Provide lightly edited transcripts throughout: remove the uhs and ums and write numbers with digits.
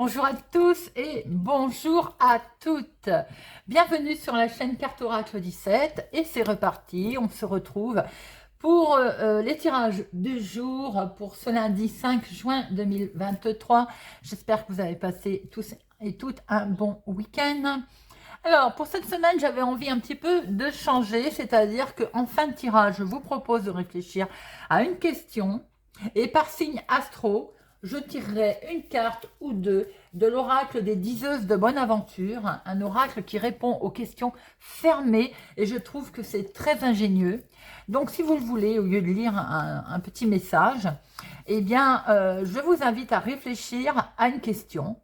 Bonjour à tous et bonjour à toutes. Bienvenue sur la chaîne Carte Oracle 17 et c'est reparti. On se retrouve pour les tirages du jour pour ce lundi 5 juin 2023. J'espère que vous avez passé tous et toutes un bon week-end. Alors, pour cette semaine, j'avais envie un petit peu de changer, c'est-à-dire qu'en fin de tirage, je vous propose de réfléchir à une question et par signe astro, je tirerai une carte ou deux de l'oracle des diseuses de bonne aventure, un oracle qui répond aux questions fermées et je trouve que c'est très ingénieux. Donc, si vous le voulez, au lieu de lire un petit message, eh bien, je vous invite à réfléchir à une question,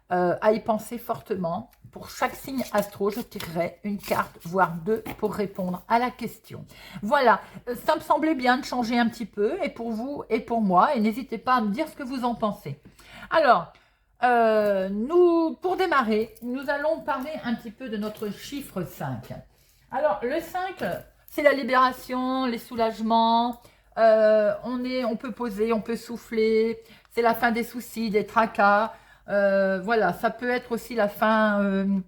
à y penser fortement. Pour chaque signe astro, je tirerai une carte, voire deux, pour répondre à la question. Voilà, ça me semblait bien de changer un petit peu, et pour vous et pour moi, et n'hésitez pas à me dire ce que vous en pensez. Alors, pour démarrer, nous allons parler un petit peu de notre chiffre 5. Alors, le 5, c'est la libération, les soulagements, on peut poser, on peut souffler, c'est la fin des soucis, des tracas. Voilà, ça peut être aussi la fin, une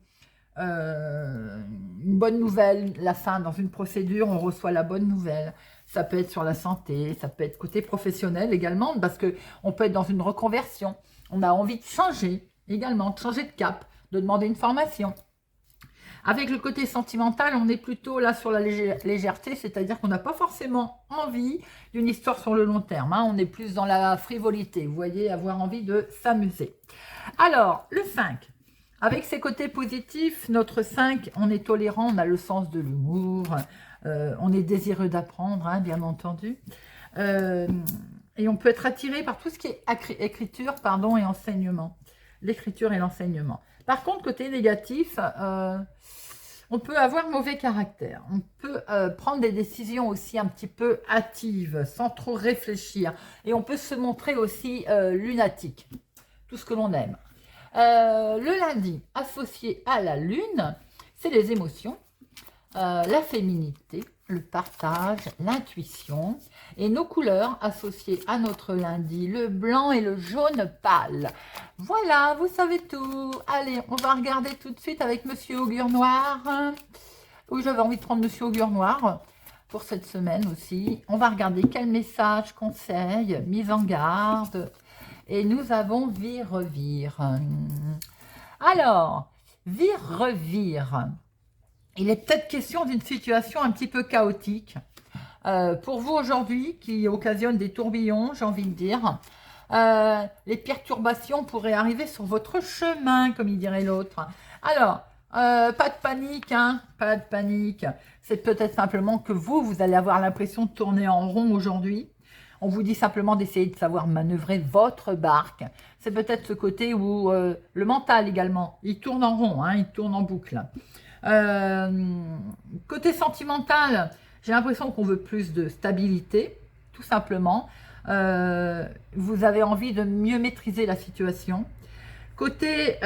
bonne nouvelle, la fin dans une procédure, on reçoit la bonne nouvelle. Ça peut être sur la santé, ça peut être côté professionnel également, parce que on peut être dans une reconversion. On a envie de changer également, de changer de cap, de demander une formation. Avec le côté sentimental, on est plutôt là sur la légèreté, c'est-à-dire qu'on n'a pas forcément envie d'une histoire sur le long terme. Hein. On est plus dans la frivolité, vous voyez, avoir envie de s'amuser. Alors, le 5. Avec ses côtés positifs, notre 5, on est tolérant, on a le sens de l'humour, on est désireux d'apprendre, hein, bien entendu. Et on peut être attiré par tout ce qui est écriture et enseignement. L'écriture et l'enseignement. Par contre, côté négatif, on peut avoir mauvais caractère. On peut prendre des décisions aussi un petit peu hâtives, sans trop réfléchir. Et on peut se montrer aussi lunatique. Tout ce que l'on aime. Le lundi, associé à la lune, c'est les émotions, la féminité, le partage, l'intuition. Et nos couleurs associées à notre lundi, le blanc et le jaune pâle. Voilà, vous savez tout. Allez, on va regarder tout de suite avec Monsieur Augure Noir. Oui, j'avais envie de prendre Monsieur Augure Noir pour cette semaine aussi. On va regarder quel message, conseil, mise en garde. Et nous avons vire-revire. Alors, vire-revire. Il est peut-être question d'une situation un petit peu chaotique. Pour vous aujourd'hui, qui occasionne des tourbillons, j'ai envie de dire, les perturbations pourraient arriver sur votre chemin, comme il dirait l'autre. Alors, pas de panique, hein, pas de panique. C'est peut-être simplement que vous allez avoir l'impression de tourner en rond aujourd'hui. On vous dit simplement d'essayer de savoir manœuvrer votre barque. C'est peut-être ce côté où le mental également, il tourne en rond, hein, il tourne en boucle. Côté sentimental, j'ai l'impression qu'on veut plus de stabilité, tout simplement. Vous avez envie de mieux maîtriser la situation. Côté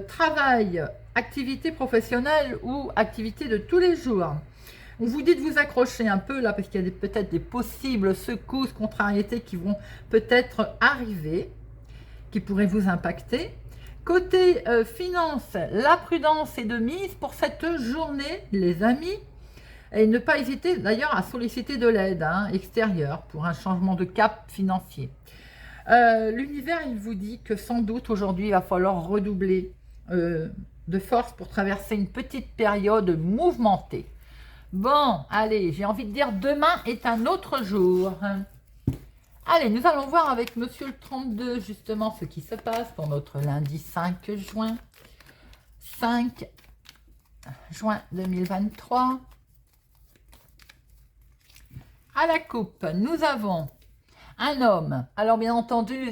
travail, activité professionnelle ou activité de tous les jours, on vous dit de vous accrocher un peu là parce qu'il y a peut-être des possibles secousses, contrariétés qui vont peut-être arriver, qui pourraient vous impacter. Côté finance, la prudence est de mise pour cette journée, les amis. Et ne pas hésiter d'ailleurs à solliciter de l'aide extérieure pour un changement de cap financier. L'univers, il vous dit que sans doute aujourd'hui, il va falloir redoubler de force pour traverser une petite période mouvementée. Bon, allez, j'ai envie de dire demain est un autre jour. Allez, nous allons voir avec Monsieur le 32 justement ce qui se passe pour notre lundi 5 juin. 5 juin 2023. À la coupe, nous avons un homme. Alors bien entendu,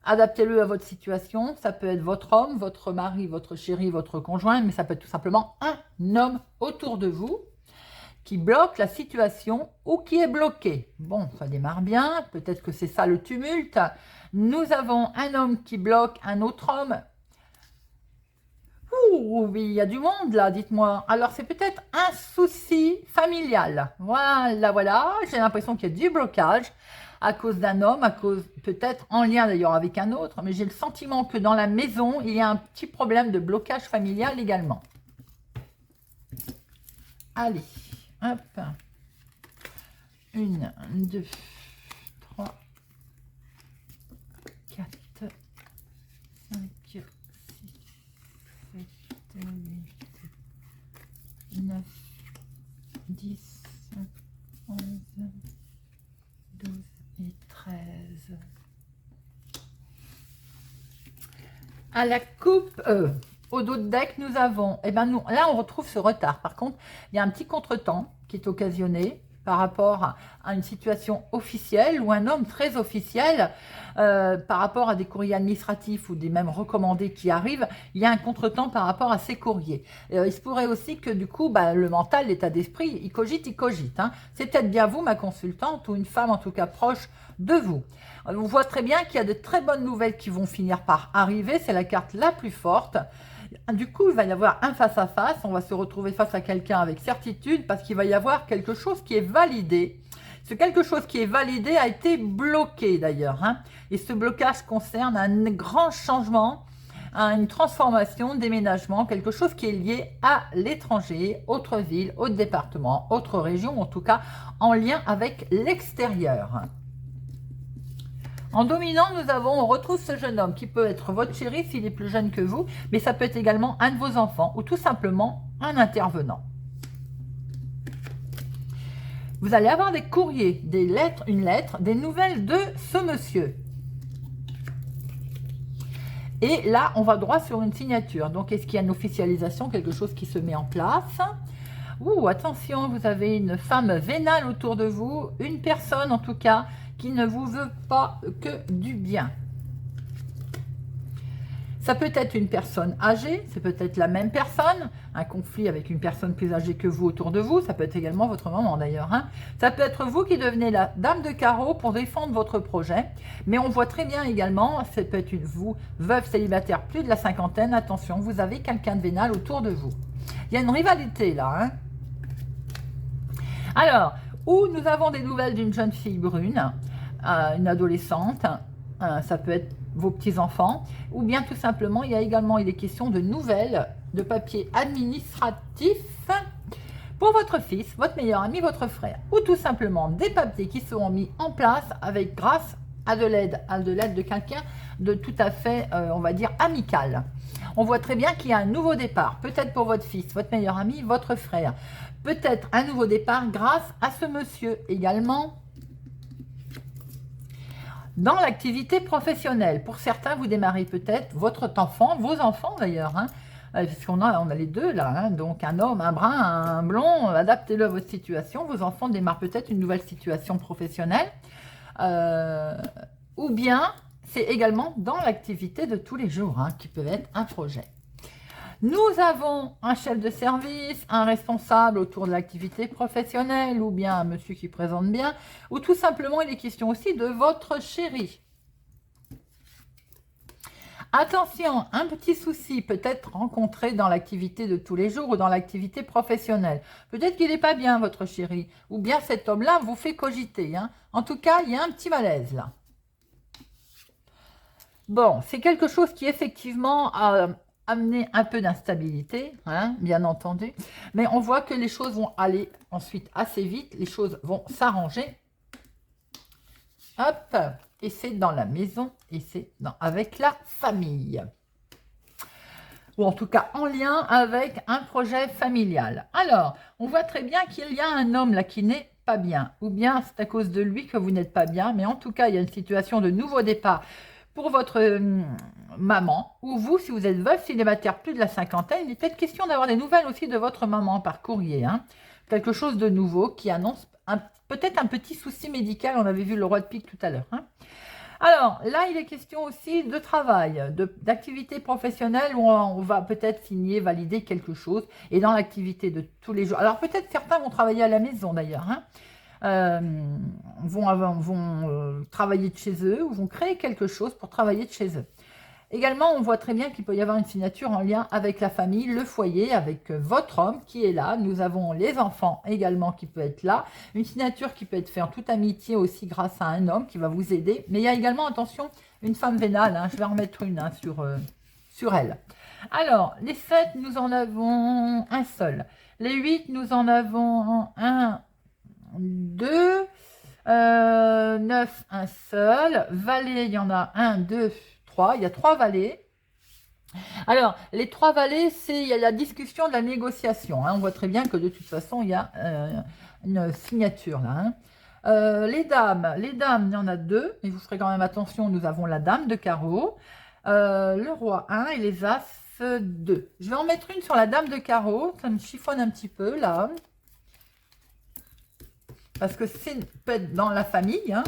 adaptez-le à votre situation. Ça peut être votre homme, votre mari, votre chéri, votre conjoint, mais ça peut être tout simplement un homme autour de vous qui bloque la situation ou qui est bloqué. Bon, ça démarre bien, peut-être que c'est ça le tumulte. Nous avons un homme qui bloque un autre homme. Ouh, oui, il y a du monde là, dites-moi. Alors, c'est peut-être un souci familial. Voilà, j'ai l'impression qu'il y a du blocage à cause d'un homme, à cause peut-être en lien d'ailleurs avec un autre, mais j'ai le sentiment que dans la maison, il y a un petit problème de blocage familial également. Allez, hop. 1, 2, 3, 4, 5, 6, 7, 8, 9, 10, 11, 12 et 13. À la coupe, au dos de deck, nous avons, eh ben nous, là on retrouve ce retard. Par contre, il y a un petit contretemps qui est occasionné par rapport à une situation officielle ou un homme très officiel, par rapport à des courriers administratifs ou des mêmes recommandés qui arrivent, il y a un contretemps par rapport à ces courriers. Il se pourrait aussi que du coup, le mental, l'état d'esprit, il cogite. Hein. C'est peut-être bien vous, ma consultante, ou une femme en tout cas proche de vous. On voit très bien qu'il y a de très bonnes nouvelles qui vont finir par arriver, c'est la carte la plus forte. Du coup, il va y avoir un face-à-face, on va se retrouver face à quelqu'un avec certitude parce qu'il va y avoir quelque chose qui est validé. Ce quelque chose qui est validé a été bloqué d'ailleurs. Hein, et ce blocage concerne un grand changement, une transformation, déménagement, quelque chose qui est lié à l'étranger, autre ville, autre département, autre région, en tout cas en lien avec l'extérieur. En dominant, on retrouve ce jeune homme qui peut être votre chéri s'il est plus jeune que vous, mais ça peut être également un de vos enfants ou tout simplement un intervenant. Vous allez avoir des courriers, des lettres, une lettre, des nouvelles de ce monsieur. Et là, on va droit sur une signature. Donc, est-ce qu'il y a une officialisation, quelque chose qui se met en place ? Ouh, attention, vous avez une femme vénale autour de vous, une personne en tout cas, qui ne vous veut pas que du bien. Ça peut être une personne âgée, c'est peut-être la même personne, un conflit avec une personne plus âgée que vous autour de vous, ça peut être également votre maman d'ailleurs. Hein. Ça peut être vous qui devenez la dame de carreau pour défendre votre projet, mais on voit très bien également, ça peut être vous, veuve célibataire plus de la cinquantaine, attention, vous avez quelqu'un de vénal autour de vous. Il y a une rivalité là. Hein. Alors, où nous avons des nouvelles d'une jeune fille brune, une adolescente, ça peut être vos petits-enfants, ou bien tout simplement, il est question de nouvelles, de papiers administratifs pour votre fils, votre meilleur ami, votre frère, ou tout simplement des papiers qui seront mis en place grâce à de l'aide de quelqu'un de tout à fait, on va dire, amical. On voit très bien qu'il y a un nouveau départ, peut-être pour votre fils, votre meilleur ami, votre frère, peut-être un nouveau départ grâce à ce monsieur également. Dans l'activité professionnelle, pour certains, vous démarrez peut-être votre enfant, vos enfants d'ailleurs, hein, parce qu'on a les deux là, hein, donc un homme, un brun, un blond, adaptez-le à votre situation. Vos enfants démarrent peut-être une nouvelle situation professionnelle, ou bien c'est également dans l'activité de tous les jours, hein, qui peut être un projet. Nous avons un chef de service, un responsable autour de l'activité professionnelle ou bien un monsieur qui présente bien, ou tout simplement il est question aussi de votre chéri. Attention, un petit souci peut être rencontré dans l'activité de tous les jours ou dans l'activité professionnelle. Peut-être qu'il n'est pas bien votre chéri, ou bien cet homme-là vous fait cogiter. Hein. En tout cas, il y a un petit malaise là. Bon, c'est quelque chose qui effectivement amener un peu d'instabilité, hein, bien entendu, mais on voit que les choses vont aller ensuite assez vite, les choses vont s'arranger. Hop, et c'est dans la maison, et c'est avec la famille. Ou en tout cas en lien avec un projet familial. Alors, on voit très bien qu'il y a un homme là qui n'est pas bien, ou bien c'est à cause de lui que vous n'êtes pas bien, mais en tout cas, il y a une situation de nouveau départ pour votre maman, ou vous, si vous êtes veuve célibataire plus de la cinquantaine, il est peut-être question d'avoir des nouvelles aussi de votre maman par courrier. Hein. Quelque chose de nouveau qui annonce peut-être un petit souci médical, on avait vu le roi de pique tout à l'heure. Hein. Alors, là, il est question aussi de travail, d'activité professionnelle où on va peut-être signer, valider quelque chose, et dans l'activité de tous les jours. Alors, peut-être certains vont travailler à la maison d'ailleurs, hein. Vont travailler de chez eux ou vont créer quelque chose pour travailler de chez eux. Également, on voit très bien qu'il peut y avoir une signature en lien avec la famille, le foyer, avec votre homme qui est là. Nous avons les enfants également qui peuvent être là. Une signature qui peut être faite en toute amitié aussi grâce à un homme qui va vous aider. Mais il y a également, attention, une femme vénale. Hein. Je vais en remettre une sur elle. Alors, les 7, nous en avons un seul. Les 8, nous en avons un, 2, 9, un seul. Valet, il y en a 1, 2, 3. Il y a 3 valets. Alors, les 3 valets, il y a la discussion de la négociation. Hein. On voit très bien que de toute façon, il y a une signature là. Hein. Les dames, il y en a 2. Mais vous ferez quand même attention, nous avons la dame de carreau. Le roi 1 et les as 2. Je vais en mettre une sur la dame de carreau. Ça me chiffonne un petit peu là. Parce que c'est peut être dans la famille. Hein.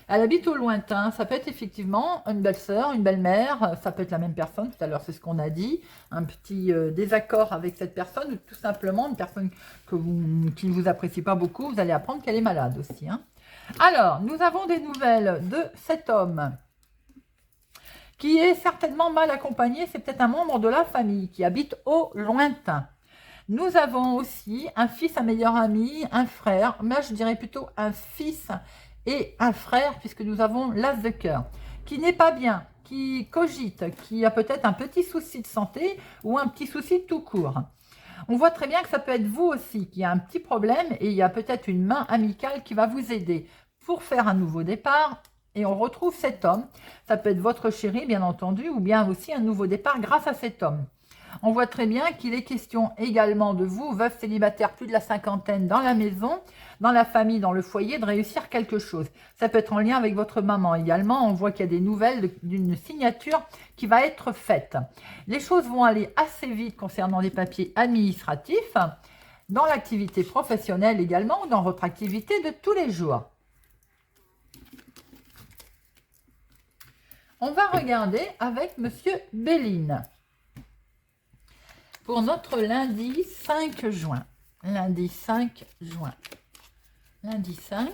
Elle habite au lointain. Ça peut être effectivement une belle-sœur, une belle-mère. Ça peut être la même personne. Tout à l'heure, c'est ce qu'on a dit. Un petit désaccord avec cette personne. Ou tout simplement une personne qui ne vous apprécie pas beaucoup. Vous allez apprendre qu'elle est malade aussi. Hein. Alors, nous avons des nouvelles de cet homme qui est certainement mal accompagné. C'est peut-être un membre de la famille qui habite au lointain. Nous avons aussi un fils, un meilleur ami, un frère. Moi, je dirais plutôt un fils et un frère, puisque nous avons l'as de cœur, qui n'est pas bien, qui cogite, qui a peut-être un petit souci de santé ou un petit souci tout court. On voit très bien que ça peut être vous aussi qui a un petit problème et il y a peut-être une main amicale qui va vous aider pour faire un nouveau départ. Et on retrouve cet homme. Ça peut être votre chéri, bien entendu, ou bien aussi un nouveau départ grâce à cet homme. On voit très bien qu'il est question également de vous, veuf célibataire, plus de la cinquantaine, dans la maison, dans la famille, dans le foyer, de réussir quelque chose. Ça peut être en lien avec votre maman également. On voit qu'il y a des nouvelles d'une signature qui va être faite. Les choses vont aller assez vite concernant les papiers administratifs, dans l'activité professionnelle également, ou dans votre activité de tous les jours. On va regarder avec Monsieur Béline. Pour notre lundi 5 juin. Lundi 5 juin. Lundi 5.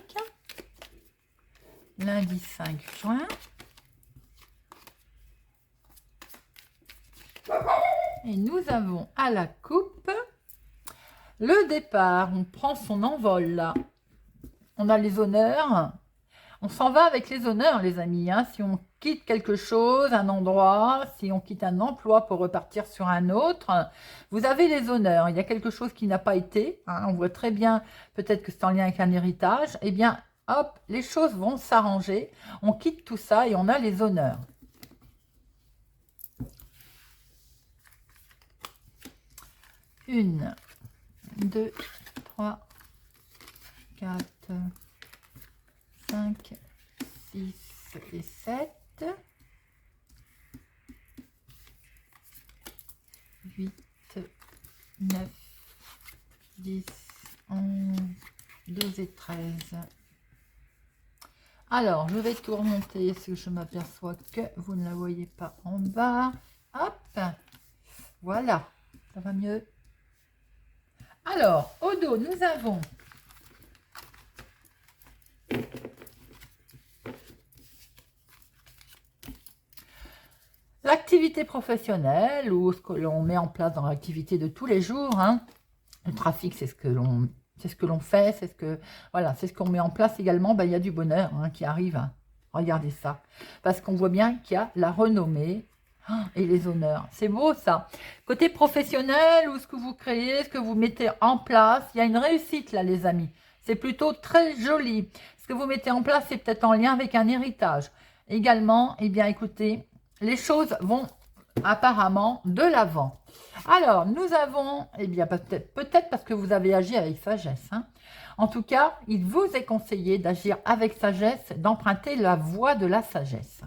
Lundi 5 juin. Et nous avons à la coupe le départ. On prend son envol là. On a les honneurs. On s'en va avec les honneurs, les amis. Hein. Si on quitte quelque chose, un endroit, si on quitte un emploi pour repartir sur un autre, vous avez les honneurs. Il y a quelque chose qui n'a pas été. Hein. On voit très bien, peut-être que c'est en lien avec un héritage. Eh bien, hop, les choses vont s'arranger. On quitte tout ça et on a les honneurs. Une, 2, 3, 4, 5, 6 et 7, 8, 9, 10, 11, 12 et 13. Alors, je vais tout remonter parce que je m'aperçois que vous ne la voyez pas en bas. Hop, voilà, ça va mieux. Alors, au dos, nous avons l'activité professionnelle ou ce que l'on met en place dans l'activité de tous les jours. Hein. Le trafic, c'est ce que l'on fait, c'est ce qu'on met en place également. Ben, il y a du bonheur hein, qui arrive. Hein. Regardez ça, parce qu'on voit bien qu'il y a la renommée et les honneurs. C'est beau ça. Côté professionnel ou ce que vous créez, ce que vous mettez en place, il y a une réussite là, les amis. C'est plutôt très joli. Ce que vous mettez en place, c'est peut-être en lien avec un héritage. Également, eh bien, écoutez, les choses vont apparemment de l'avant. Alors, nous avons, eh bien, peut-être parce que vous avez agi avec sagesse. Hein. En tout cas, il vous est conseillé d'agir avec sagesse, d'emprunter la voie de la sagesse.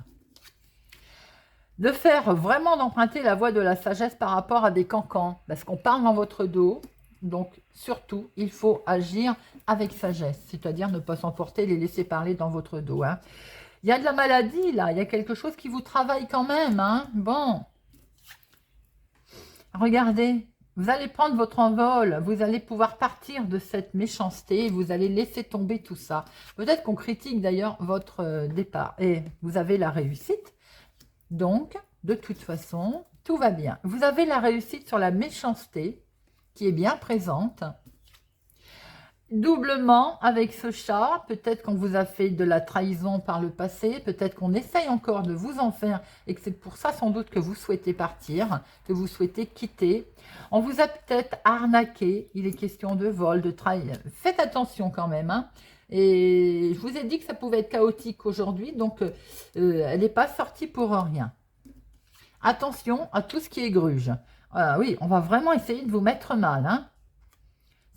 De faire vraiment d'emprunter la voie de la sagesse par rapport à des cancans, parce qu'on parle dans votre dos. Donc, surtout, il faut agir avec sagesse, c'est-à-dire ne pas s'emporter, les laisser parler dans votre dos. Hein. Il y a de la maladie, là. Il y a quelque chose qui vous travaille quand même. Hein. Bon. Regardez. Vous allez prendre votre envol. Vous allez pouvoir partir de cette méchanceté. Vous allez laisser tomber tout ça. Peut-être qu'on critique d'ailleurs votre départ. Et vous avez la réussite. Donc, de toute façon, tout va bien. Vous avez la réussite sur la méchanceté qui est bien présente. Doublement avec ce chat, peut-être qu'on vous a fait de la trahison par le passé, peut-être qu'on essaye encore de vous en faire et que c'est pour ça sans doute que vous souhaitez partir, que vous souhaitez quitter. On vous a peut-être arnaqué, il est question de vol, de trahison. Faites attention quand même, hein. Et je vous ai dit que ça pouvait être chaotique aujourd'hui, donc elle n'est pas sortie pour rien. Attention à tout ce qui est gruge. Oui, on va vraiment essayer de vous mettre mal, hein.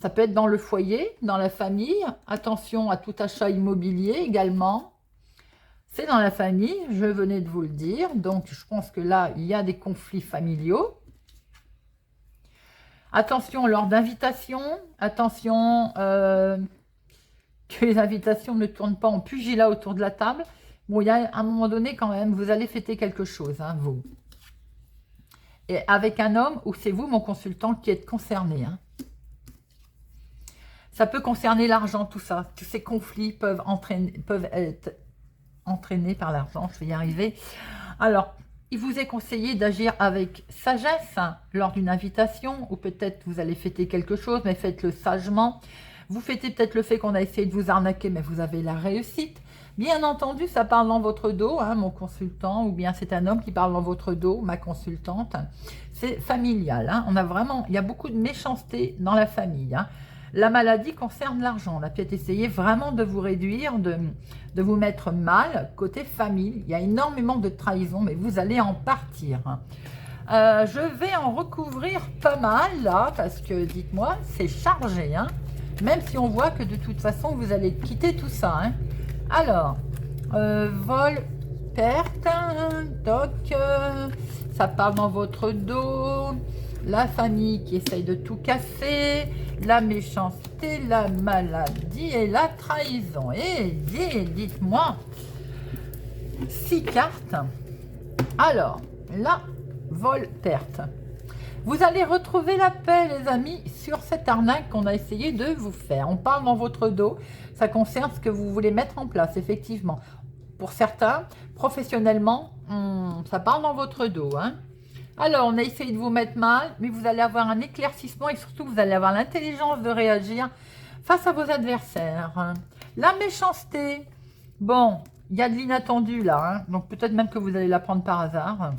Ça peut être dans le foyer, dans la famille. Attention à tout achat immobilier également. C'est dans la famille, je venais de vous le dire. Donc, je pense que là, il y a des conflits familiaux. Attention lors d'invitations. Attention que les invitations ne tournent pas en pugilat autour de la table. Bon, il y a un moment donné quand même, vous allez fêter quelque chose, hein, vous. Et avec un homme, ou c'est vous, mon consultant, qui êtes concerné, hein. Ça peut concerner l'argent, tout ça. Tous ces conflits peuvent être entraînés par l'argent. Je vais y arriver. Alors, il vous est conseillé d'agir avec sagesse, hein, lors d'une invitation, ou peut-être vous allez fêter quelque chose, mais faites-le sagement. Vous fêtez peut-être le fait qu'on a essayé de vous arnaquer, mais vous avez la réussite. Bien entendu, ça parle dans votre dos, hein, mon consultant, ou bien c'est un homme qui parle dans votre dos, ma consultante. C'est familial, hein. On a vraiment, il y a beaucoup de méchanceté dans la famille, hein. La maladie concerne l'argent. On a peut-être essayé vraiment de vous réduire, de vous mettre mal. Côté famille, il y a énormément de trahison, mais vous allez en partir. Je vais en recouvrir pas mal, là, parce que, dites-moi, c'est chargé, hein. Même si on voit que de toute façon, vous allez quitter tout ça, hein. Alors, vol, perte, toc, ça parle dans votre dos. La famille qui essaye de tout casser, la méchanceté, la maladie et la trahison. Et dites-moi, 6 cartes. Alors, la vol-perte. Vous allez retrouver la paix, les amis, sur cette arnaque qu'on a essayé de vous faire. On parle dans votre dos, ça concerne ce que vous voulez mettre en place, effectivement. Pour certains, professionnellement, ça parle dans votre dos, hein. Alors, on a essayé de vous mettre mal, mais vous allez avoir un éclaircissement et surtout, vous allez avoir l'intelligence de réagir face à vos adversaires. La méchanceté, bon, il y a de l'inattendu là, hein, donc peut-être même que vous allez l'apprendre par hasard.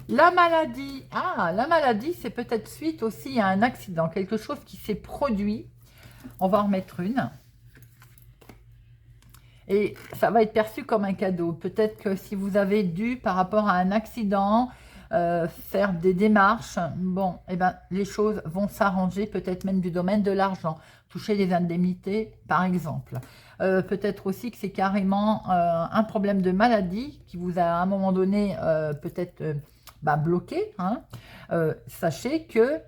La maladie, la maladie, c'est peut-être suite aussi à un accident, quelque chose qui s'est produit. On va en remettre une. Et ça va être perçu comme un cadeau. Peut-être que si vous avez dû, par rapport à un accident, faire des démarches, bon, eh ben, les choses vont s'arranger, peut-être même du domaine de l'argent, toucher des indemnités, par exemple. Peut-être aussi que c'est carrément un problème de maladie qui vous a à un moment donné peut-être bloqué, hein. Sachez que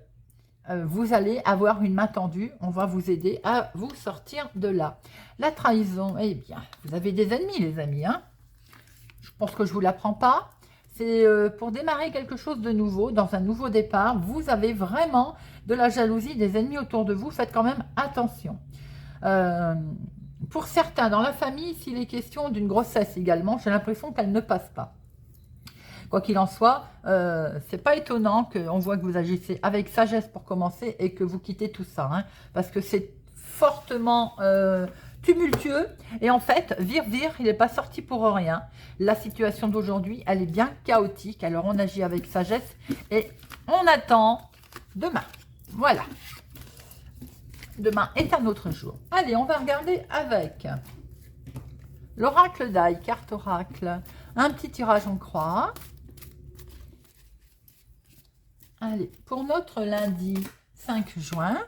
vous allez avoir une main tendue, on va vous aider à vous sortir de là. La trahison, eh bien, vous avez des ennemis, les amis, hein. Je pense que je ne vous l'apprends pas. C'est pour démarrer quelque chose de nouveau, dans un nouveau départ. Vous avez vraiment de la jalousie, des ennemis autour de vous. Faites quand même attention. Pour certains, dans la famille, s'il est question d'une grossesse également, j'ai l'impression qu'elle ne passe pas. Quoi qu'il en soit, c'est pas étonnant qu'on voit que vous agissez avec sagesse pour commencer et que vous quittez tout ça, hein, parce que c'est fortement tumultueux et en fait, vire, il n'est pas sorti pour rien. La situation d'aujourd'hui, elle est bien chaotique, alors on agit avec sagesse et on attend demain. Voilà. Demain est un autre jour. Allez, on va regarder avec l'oracle d'ail, carte oracle. Un petit tirage en croix. Allez, pour notre lundi 5 juin,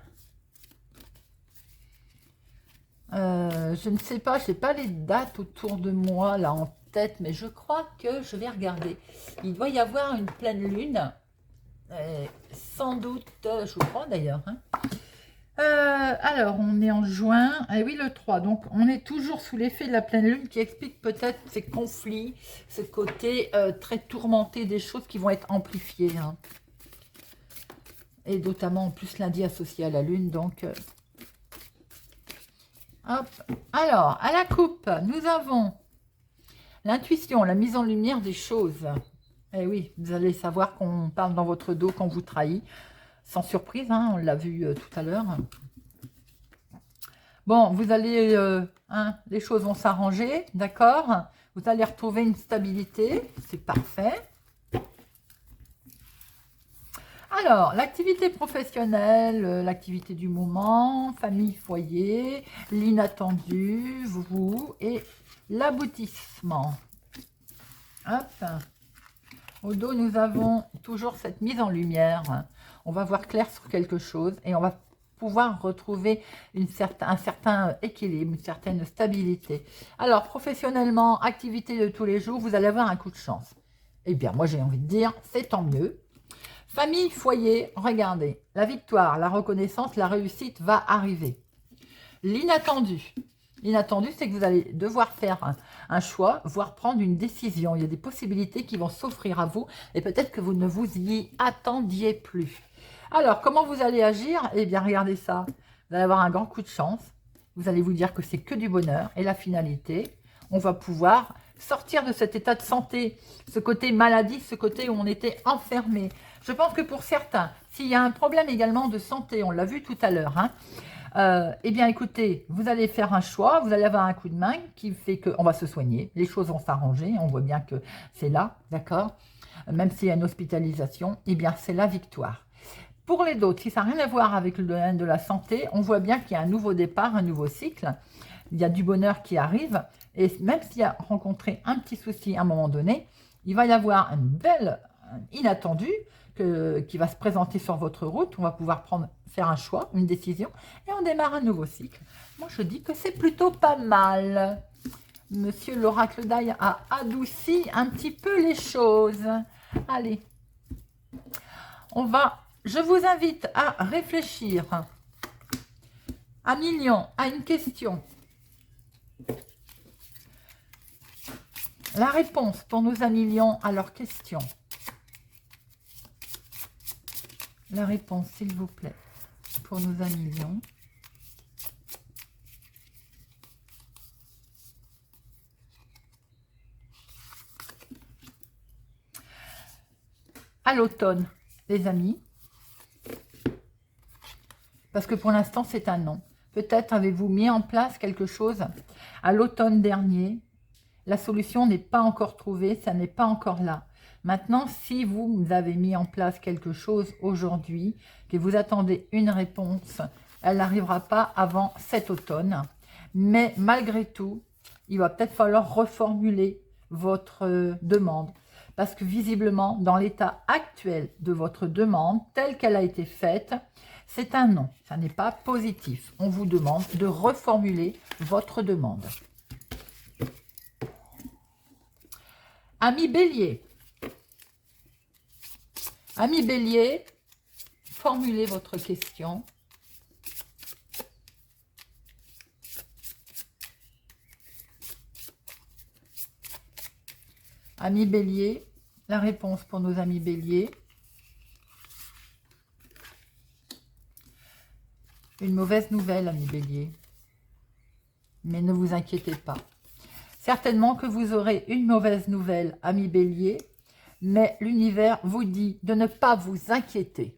je ne sais pas, je n'ai pas les dates autour de moi là en tête, mais je crois que je vais regarder. Il doit y avoir une pleine lune, sans doute, je vous crois d'ailleurs, hein. Alors, on est en juin, et oui, le 3, donc on est toujours sous l'effet de la pleine lune qui explique peut-être ces conflits, ce côté très tourmenté des choses qui vont être amplifiées, hein. Et notamment en plus lundi associé à la lune, donc hop. Alors, à la coupe, nous avons L'intuition, la mise en lumière des choses. Eh oui, vous allez savoir qu'on parle dans votre dos quand vous trahit. Sans surprise, hein, on l'a vu tout à l'heure. Bon, vous allez... les choses vont s'arranger, d'accord? Vous allez retrouver une stabilité, c'est parfait. Alors, l'activité professionnelle, l'activité du moment, famille, foyer, l'inattendu, vous et l'aboutissement. Hop. Au dos, nous avons toujours cette mise en lumière. On va voir clair sur quelque chose et on va pouvoir retrouver un certain équilibre, une certaine stabilité. Alors, professionnellement, activité de tous les jours, vous allez avoir un coup de chance. Eh bien, moi, j'ai envie de dire, c'est tant mieux. Famille, foyer, regardez, la victoire, la reconnaissance, la réussite va arriver. L'inattendu. L'inattendu, c'est que vous allez devoir faire un choix, voire prendre une décision. Il y a des possibilités qui vont s'offrir à vous et peut-être que vous ne vous y attendiez plus. Alors, comment vous allez agir? Eh bien, regardez ça. Vous allez avoir un grand coup de chance. Vous allez vous dire que c'est que du bonheur. Et la finalité, on va pouvoir sortir de cet état de santé, ce côté maladie, ce côté où on était enfermé. Je pense que pour certains, s'il y a un problème également de santé, on l'a vu tout à l'heure, eh bien écoutez, vous allez faire un choix, vous allez avoir un coup de main qui fait qu'on va se soigner, les choses vont s'arranger, on voit bien que c'est là, d'accord? Même s'il y a une hospitalisation, eh bien c'est la victoire. Pour les autres, si ça n'a rien à voir avec le domaine de la santé, on voit bien qu'il y a un nouveau départ, un nouveau cycle, il y a du bonheur qui arrive, et même s'il y a rencontré un petit souci à un moment donné, il va y avoir une belle inattendue qui va se présenter sur votre route. On va pouvoir faire un choix, une décision, et on démarre un nouveau cycle. Moi, je dis que c'est plutôt pas mal. Monsieur l'oracle d'Aïe a adouci un petit peu les choses. Allez, je vous invite à réfléchir à millions, à une question. La réponse pour nos amis lions à leur question. La réponse, s'il vous plaît, pour nos amis lions. À l'automne, les amis. Parce que pour l'instant, c'est un non. Peut-être avez-vous mis en place quelque chose à l'automne dernier. La solution n'est pas encore trouvée, ça n'est pas encore là. Maintenant, si vous avez mis en place quelque chose aujourd'hui, que vous attendez une réponse, elle n'arrivera pas avant cet automne. Mais malgré tout, il va peut-être falloir reformuler votre demande. Parce que visiblement, dans l'état actuel de votre demande, telle qu'elle a été faite, c'est un non. Ça n'est pas positif. On vous demande de reformuler votre demande. Ami Bélier. Ami Bélier, formulez votre question. Ami Bélier, la réponse pour nos amis Bélier. Une mauvaise nouvelle, ami Bélier. Mais ne vous inquiétez pas. Certainement que vous aurez une mauvaise nouvelle, ami Bélier, mais l'univers vous dit de ne pas vous inquiéter.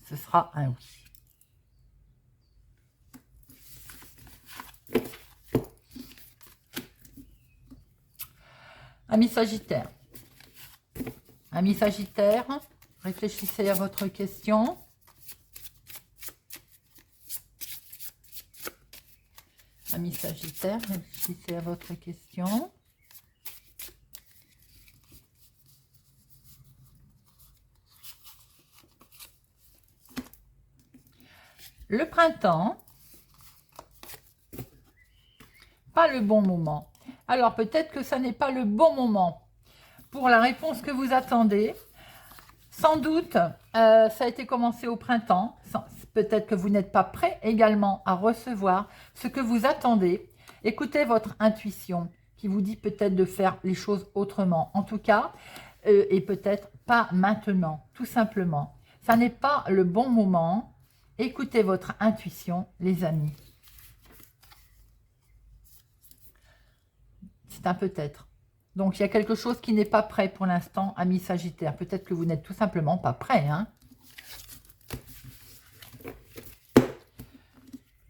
Ce sera un oui. Ami Sagittaire. Ami Sagittaire, réfléchissez à votre question. Ami Sagittaire, réfléchissez à votre question. Le printemps, pas le bon moment. Alors peut-être que ça n'est pas le bon moment pour la réponse que vous attendez. Sans doute, ça a été commencé au printemps. Peut-être que vous n'êtes pas prêt également à recevoir ce que vous attendez. Écoutez votre intuition qui vous dit peut-être de faire les choses autrement. En tout cas, et peut-être pas maintenant, tout simplement. Ça n'est pas le bon moment. Écoutez votre intuition, les amis. C'est un peut-être. Donc, il y a quelque chose qui n'est pas prêt pour l'instant, amis Sagittaire. Peut-être que vous n'êtes tout simplement pas prêt. Hein.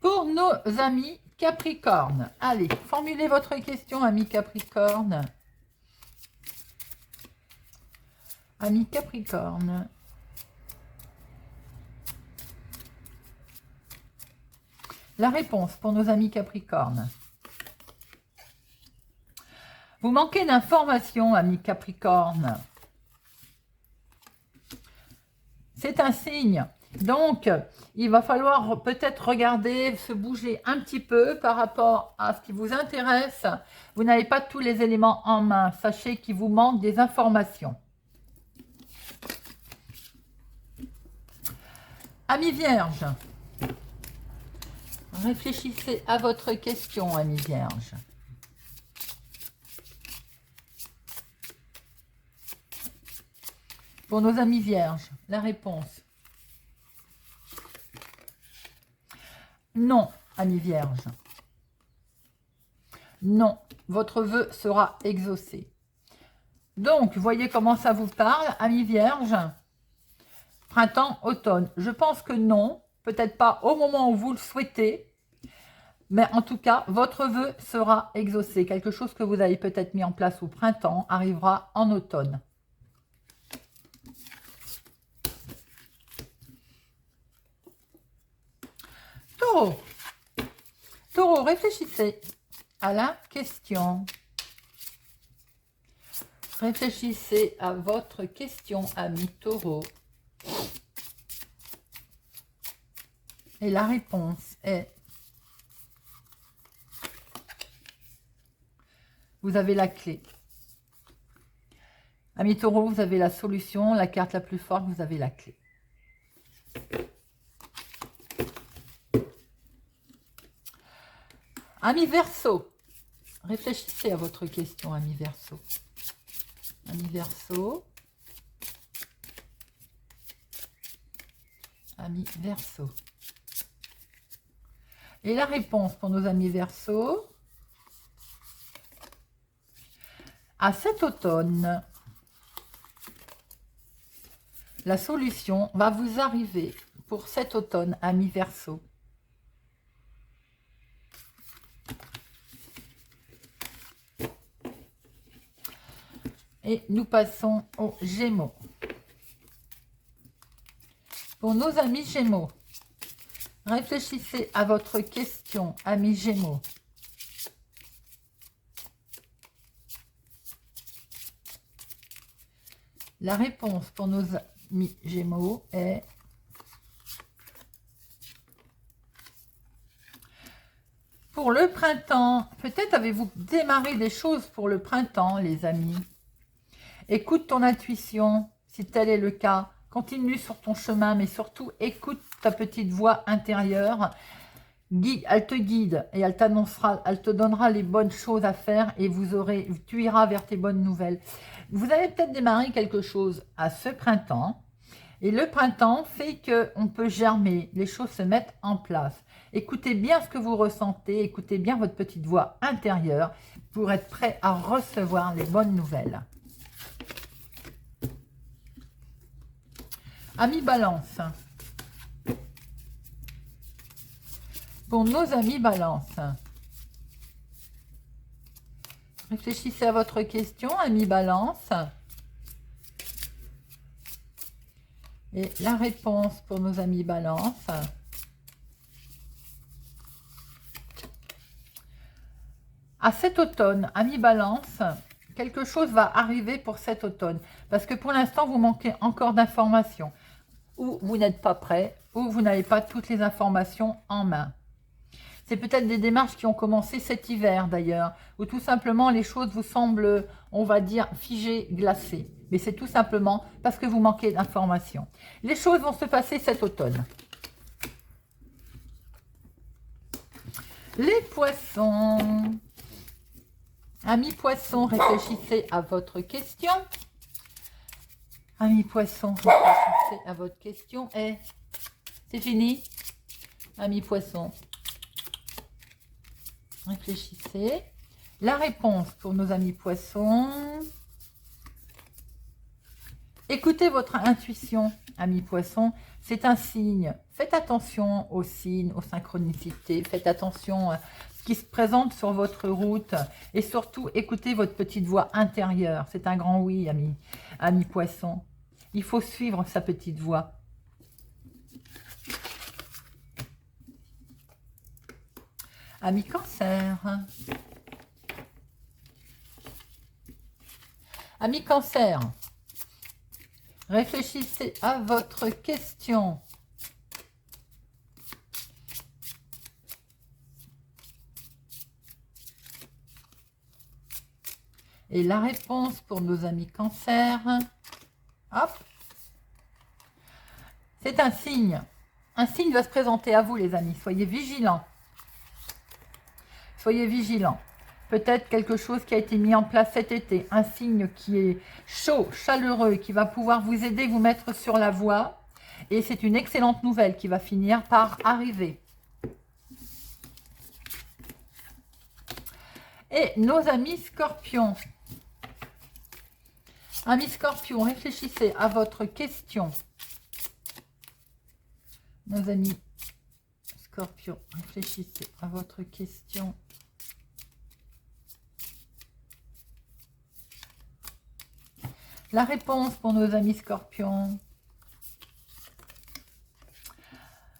Pour nos amis Capricorne. Allez, formulez votre question, amis Capricorne. Amis Capricorne. La réponse pour nos amis Capricorne. Vous manquez d'informations, amis Capricorne. C'est un signe. Donc, il va falloir peut-être regarder, se bouger un petit peu par rapport à ce qui vous intéresse. Vous n'avez pas tous les éléments en main. Sachez qu'il vous manque des informations. Amis Vierge. Réfléchissez à votre question, amis Vierge. Pour nos amis Vierges, la réponse. Non, amis Vierges. Non, votre vœu sera exaucé. Donc, voyez comment ça vous parle, amis Vierges. Printemps, automne. Je pense que non. Peut-être pas au moment où vous le souhaitez, mais en tout cas, votre vœu sera exaucé. Quelque chose que vous avez peut-être mis en place au printemps arrivera en automne. Taureau. Taureau, réfléchissez à la question. Réfléchissez à votre question, ami Taureau. Et la réponse est... Vous avez la clé. Ami Taureau, vous avez la solution, la carte la plus forte, vous avez la clé. Ami Verseau, réfléchissez à votre question, ami Verseau. Ami Verseau. Ami Verseau. Et la réponse pour nos amis Verseau. À cet automne, la solution va vous arriver pour cet automne, ami Verseau. Et nous passons aux Gémeaux. Pour nos amis Gémeaux, réfléchissez à votre question, amis Gémeaux. La réponse pour nos amis Gémeaux est... Pour le printemps, peut-être avez-vous démarré des choses pour le printemps, les amis. Écoute ton intuition, si tel est le cas. Continue sur ton chemin, mais surtout, écoute ta petite voix intérieure. Elle te guide et elle t'annoncera, elle te donnera les bonnes choses à faire et tu iras vers tes bonnes nouvelles. Vous avez peut-être démarré quelque chose à ce printemps. Et le printemps fait qu'on peut germer, les choses se mettent en place. Écoutez bien ce que vous ressentez, écoutez bien votre petite voix intérieure pour être prêt à recevoir les bonnes nouvelles. Amis Balance. Pour nos amis Balance. Réfléchissez à votre question, amis Balance. Et la réponse pour nos amis Balance. À cet automne, amis Balance, quelque chose va arriver pour cet automne. Parce que pour l'instant, vous manquez encore d'informations. Ou vous n'êtes pas prêt, ou vous n'avez pas toutes les informations en main. C'est peut-être des démarches qui ont commencé cet hiver d'ailleurs, où tout simplement les choses vous semblent, on va dire, figées, glacées. Mais c'est tout simplement parce que vous manquez d'informations. Les choses vont se passer cet automne. Les poissons. Amis poissons, réfléchissez à votre question. Amis poissons, réfléchissez à votre question. Et c'est fini. Amis poissons, réfléchissez. La réponse pour nos amis poissons. Écoutez votre intuition, amis poissons. C'est un signe. Faites attention aux signes, aux synchronicités. Faites attention à ce qui se présente sur votre route. Et surtout, écoutez votre petite voix intérieure. C'est un grand oui, amis poissons. Il faut suivre sa petite voix. Amis Cancer. Amis Cancer. Réfléchissez à votre question. Et la réponse pour nos amis Cancer, hop, c'est un signe. Un signe va se présenter à vous, les amis. Soyez vigilants. Soyez vigilants. Peut-être quelque chose qui a été mis en place cet été. Un signe qui est chaud, chaleureux, qui va pouvoir vous aider, vous mettre sur la voie. Et c'est une excellente nouvelle qui va finir par arriver. Et nos amis Scorpions. Amis Scorpions, réfléchissez à votre question. Nos amis Scorpions, réfléchissez à votre question. La réponse pour nos amis Scorpions.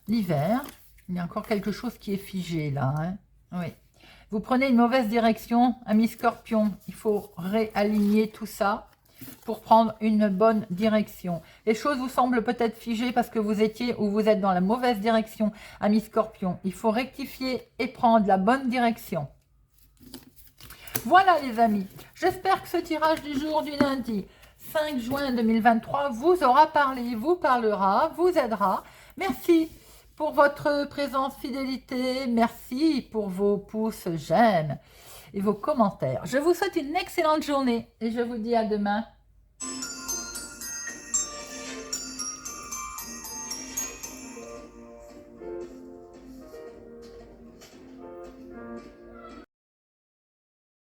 L'hiver. Il y a encore quelque chose qui est figé là. Hein, oui. Vous prenez une mauvaise direction, amis Scorpions. Il faut réaligner tout ça pour prendre une bonne direction. Les choses vous semblent peut-être figées parce que vous étiez ou vous êtes dans la mauvaise direction, amis Scorpions. Il faut rectifier et prendre la bonne direction. Voilà les amis. J'espère que ce tirage du jour du lundi 5 juin 2023 vous aura parlé, vous parlera, vous aidera. Merci pour votre présence, fidélité. Merci pour vos pouces j'aime et vos commentaires. Je vous souhaite une excellente journée et je vous dis à demain.